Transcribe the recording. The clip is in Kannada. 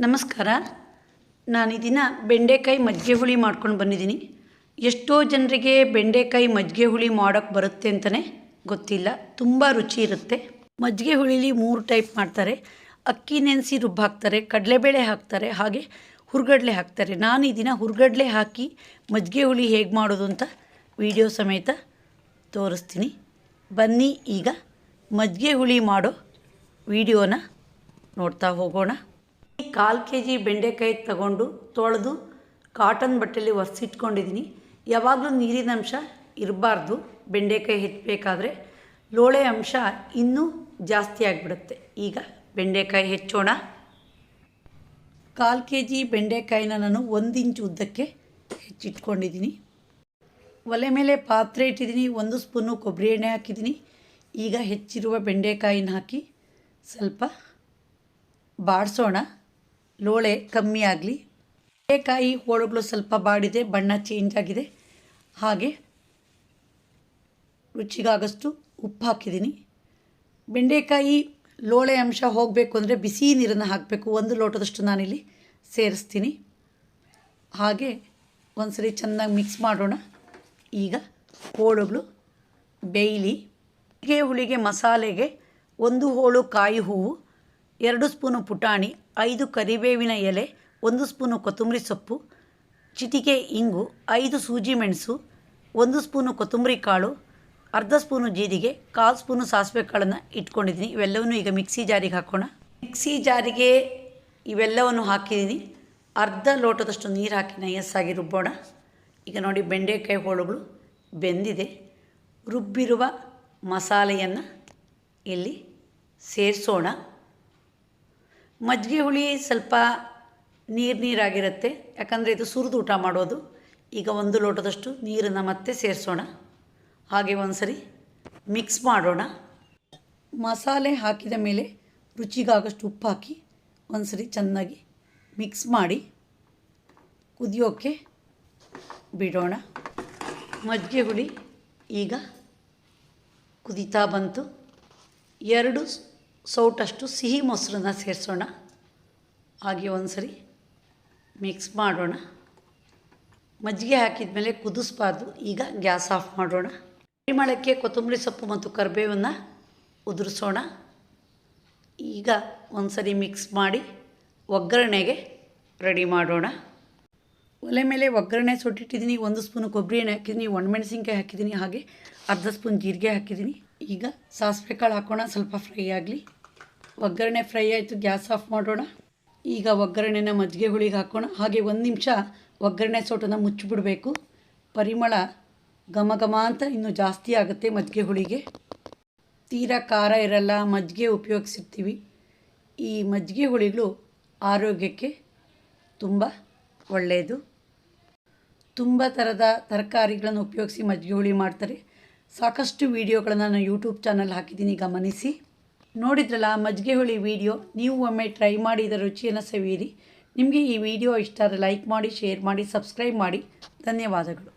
ನಮಸ್ಕಾರ. ನಾನು ಈ ದಿನ ಬೆಂಡೆಕಾಯಿ ಮಜ್ಜಿಗೆ ಹುಳಿ ಮಾಡ್ಕೊಂಡು ಬಂದಿದ್ದೀನಿ. ಎಷ್ಟೋ ಜನರಿಗೆ ಬೆಂಡೆಕಾಯಿ ಮಜ್ಜಿಗೆ ಹುಳಿ ಮಾಡೋಕ್ಕೆ ಬರುತ್ತೆ ಅಂತಲೇ ಗೊತ್ತಿಲ್ಲ. ತುಂಬ ರುಚಿ ಇರುತ್ತೆ. ಮಜ್ಜಿಗೆ ಹುಳಿಲಿ 3 ಟೈಪ್ ಮಾಡ್ತಾರೆ. ಅಕ್ಕಿ ನೆನೆಸಿ ರುಬ್ಬಿ ಹಾಕ್ತಾರೆ, ಕಡಲೆಬೇಳೆ ಹಾಕ್ತಾರೆ, ಹಾಗೆ ಹುರ್ಗಡ್ಲೆ ಹಾಕ್ತಾರೆ. ನಾನು ಈ ದಿನ ಹುರ್ಗಡ್ಲೆ ಹಾಕಿ ಮಜ್ಜಿಗೆ ಹುಳಿ ಹೇಗೆ ಮಾಡೋದು ಅಂತ ವಿಡಿಯೋ ಸಮೇತ ತೋರಿಸ್ತೀನಿ. ಬನ್ನಿ ಈಗ ಮಜ್ಜಿಗೆ ಹುಳಿ ಮಾಡೋ ವಿಡಿಯೋನ ನೋಡ್ತಾ ಹೋಗೋಣ. 1/4 kg ಬೆಂಡೆಕಾಯಿ ತಗೊಂಡು ತೊಳೆದು ಕಾಟನ್ ಬಟ್ಟೆಯಲ್ಲಿ ಒರೆಸಿಟ್ಕೊಂಡಿದ್ದೀನಿ. ಯಾವಾಗಲೂ ನೀರಿನ ಅಂಶ ಇರಬಾರ್ದು. ಬೆಂಡೆಕಾಯಿ ಹೆಚ್ಚಬೇಕಾದ್ರೆ ಲೋಳೆ ಅಂಶ ಇನ್ನೂ ಜಾಸ್ತಿ ಆಗಿಬಿಡುತ್ತೆ. ಈಗ ಬೆಂಡೆಕಾಯಿ ಹೆಚ್ಚೋಣ. 1/4 kg ಬೆಂಡೆಕಾಯಿನ ನಾನು 1 ಇಂಚ್ ಉದ್ದಕ್ಕೆ ಹೆಚ್ಚಿಟ್ಕೊಂಡಿದ್ದೀನಿ. ಒಲೆ ಮೇಲೆ ಪಾತ್ರೆ ಇಟ್ಟಿದ್ದೀನಿ. 1 ಸ್ಪೂನು ಕೊಬ್ಬರಿ ಎಣ್ಣೆ ಹಾಕಿದ್ದೀನಿ. ಈಗ ಹೆಚ್ಚಿರುವ ಬೆಂಡೆಕಾಯಿನ ಹಾಕಿ ಸ್ವಲ್ಪ ಬಾಡಿಸೋಣ, ಲೋಳೆ ಕಮ್ಮಿ ಆಗಲಿ. ಬೆಂಡೆಕಾಯಿ ಹೋಳುಗಳು ಸ್ವಲ್ಪ ಬಾಡಿದೆ, ಬಣ್ಣ ಚೇಂಜ್ ಆಗಿದೆ. ಹಾಗೆ ರುಚಿಗಾಗಷ್ಟು ಉಪ್ಪು ಹಾಕಿದ್ದೀನಿ. ಬೆಂಡೆಕಾಯಿ ಲೋಳೆ ಅಂಶ ಹೋಗಬೇಕು ಅಂದರೆ ಬಿಸಿ ನೀರನ್ನು ಹಾಕಬೇಕು. 1 ಲೋಟದಷ್ಟು ನಾನಿಲ್ಲಿ ಸೇರಿಸ್ತೀನಿ. ಹಾಗೆ ಒಂದ್ಸರಿ ಚೆನ್ನಾಗಿ ಮಿಕ್ಸ್ ಮಾಡೋಣ. ಈಗ ಹೋಳುಗಳು ಬೇಯಲಿ. ಹುಳಿಗೆ ಮಸಾಲೆಗೆ 1 ಹೋಳು ಕಾಯಿ ಹೂವು, 2 ಸ್ಪೂನು ಪುಟಾಣಿ, 5 ಕರಿಬೇವಿನ ಎಲೆ, 1 ಸ್ಪೂನು ಕೊತ್ತಂಬರಿ ಸೊಪ್ಪು, ಚಿಟಿಕೆ ಇಂಗು, 5 ಸೂಜಿ ಮೆಣಸು, 1 ಸ್ಪೂನು ಕೊತ್ತಂಬರಿ ಕಾಳು, ಅರ್ಧ ಸ್ಪೂನು ಜೀರಿಗೆ, 1/4 ಸ್ಪೂನು ಸಾಸಿವೆ ಕಾಳನ್ನು ಇಟ್ಕೊಂಡಿದ್ದೀನಿ. ಇವೆಲ್ಲವನ್ನು ಈಗ ಮಿಕ್ಸಿ ಜಾರಿಗೆ ಹಾಕೋಣ. ಮಿಕ್ಸಿ ಜಾರಿಗೆ ಇವೆಲ್ಲವನ್ನು ಹಾಕಿದ್ದೀನಿ. ಅರ್ಧ ಲೋಟದಷ್ಟು ನೀರು ಹಾಕಿ ನಯಸ್ಸಾಗಿ ರುಬ್ಬೋಣ. ಈಗ ನೋಡಿ ಬೆಂಡೆಕಾಯಿ ಹೋಳುಗಳು ಬೆಂದಿದೆ. ರುಬ್ಬಿರುವ ಮಸಾಲೆಯನ್ನು ಇಲ್ಲಿ ಸೇರಿಸೋಣ. ಮಜ್ಜಿಗೆ ಹುಳಿ ಸ್ವಲ್ಪ ನೀರಾಗಿರುತ್ತೆ, ಯಾಕಂದರೆ ಇದು ಸುರಿದು ಊಟ ಮಾಡೋದು. ಈಗ 1 ಲೋಟದಷ್ಟು ನೀರನ್ನು ಮತ್ತೆ ಸೇರಿಸೋಣ. ಹಾಗೆ ಒಂದು ಸರಿ ಮಿಕ್ಸ್ ಮಾಡೋಣ. ಮಸಾಲೆ ಹಾಕಿದ ಮೇಲೆ ರುಚಿಗಾಗಷ್ಟು ಉಪ್ಪು ಹಾಕಿ ಒಂದು ಸರಿ ಚೆನ್ನಾಗಿ ಮಿಕ್ಸ್ ಮಾಡಿ ಕುದಿಯೋಕ್ಕೆ ಬಿಡೋಣ. ಮಜ್ಜಿಗೆ ಹುಳಿ ಈಗ ಕುದೀತಾ ಬಂತು. 2 ಸೌಟಷ್ಟು ಸಿಹಿ ಮೊಸರನ್ನ ಸೇರಿಸೋಣ. ಹಾಗೆ ಒಂದು ಸರಿ ಮಿಕ್ಸ್ ಮಾಡೋಣ. ಮಜ್ಜಿಗೆ ಹಾಕಿದ ಮೇಲೆ ಕುದಿಸ್ಬಾರ್ದು. ಈಗ ಗ್ಯಾಸ್ ಆಫ್ ಮಾಡೋಣ. ಪರಿಮಳಕ್ಕೆ ಕೊತ್ತಂಬರಿ ಸೊಪ್ಪು ಮತ್ತು ಕರಿಬೇವನ್ನು ಉದುರಿಸೋಣ. ಈಗ ಒಂದು ಸರಿ ಮಿಕ್ಸ್ ಮಾಡಿ ಒಗ್ಗರಣೆಗೆ ರೆಡಿ ಮಾಡೋಣ. ಒಲೆ ಮೇಲೆ ಒಗ್ಗರಣೆ ಸುಟ್ಟಿಟ್ಟಿದ್ದೀನಿ. 1 ಸ್ಪೂನು ಕೊಬ್ಬರಿ ಎಣ್ಣೆ ಹಾಕಿದ್ದೀನಿ, ಒಣಮೆಣಸಿನ್ಕಾಯಿ ಹಾಕಿದ್ದೀನಿ, ಹಾಗೆ ಅರ್ಧ ಸ್ಪೂನ್ ಜೀರಿಗೆ ಹಾಕಿದ್ದೀನಿ. ಈಗ ಸಾಸಿವೆ ಕಾಳು ಹಾಕೋಣ, ಸ್ವಲ್ಪ ಫ್ರೈ ಆಗಲಿ. ಒಗ್ಗರಣೆ ಫ್ರೈ ಆಯಿತು, ಗ್ಯಾಸ್ ಆಫ್ ಮಾಡೋಣ. ಈಗ ಒಗ್ಗರಣೆನ ಮಜ್ಜಿಗೆ ಹುಳಿಗೆ ಹಾಕೋಣ. ಹಾಗೆ 1 ನಿಮಿಷ ಒಗ್ಗರಣೆ ಸೋಟನ್ನು ಮುಚ್ಚಿಬಿಡಬೇಕು. ಪರಿಮಳ ಘಮ ಘಮ ಅಂತ ಇನ್ನೂ ಜಾಸ್ತಿ ಆಗುತ್ತೆ. ಮಜ್ಜಿಗೆ ಹುಳಿಗೆ ತೀರಾ ಖಾರ ಇರಲ್ಲ, ಮಜ್ಜಿಗೆ ಉಪಯೋಗಿಸಿರ್ತೀವಿ. ಈ ಮಜ್ಜಿಗೆ ಹುಳಿಗಳು ಆರೋಗ್ಯಕ್ಕೆ ತುಂಬ ಒಳ್ಳೆಯದು. ತುಂಬ ಥರದ ತರಕಾರಿಗಳನ್ನು ಉಪಯೋಗಿಸಿ ಮಜ್ಜಿಗೆ ಹುಳಿ ಮಾಡ್ತಾರೆ. ಸಾಕಷ್ಟು ವೀಡಿಯೋಗಳನ್ನು ನಾನು ಯೂಟ್ಯೂಬ್ ಚಾನಲ್ ಹಾಕಿದ್ದೀನಿ, ಗಮನಿಸಿ. ನೋಡಿದ್ರಲ್ಲ ಮಜ್ಜಿಗೆ ಹುಳಿ ವಿಡಿಯೋ. ನೀವು ಒಮ್ಮೆ ಟ್ರೈ ಮಾಡಿ ಇದರ ರುಚಿಯನ್ನು ಸವಿಯಿರಿ. ನಿಮಗೆ ಈ ವಿಡಿಯೋ ಇಷ್ಟ ಆದರೆ ಲೈಕ್ ಮಾಡಿ, ಶೇರ್ ಮಾಡಿ, ಸಬ್ಸ್ಕ್ರೈಬ್ ಮಾಡಿ. ಧನ್ಯವಾದಗಳು.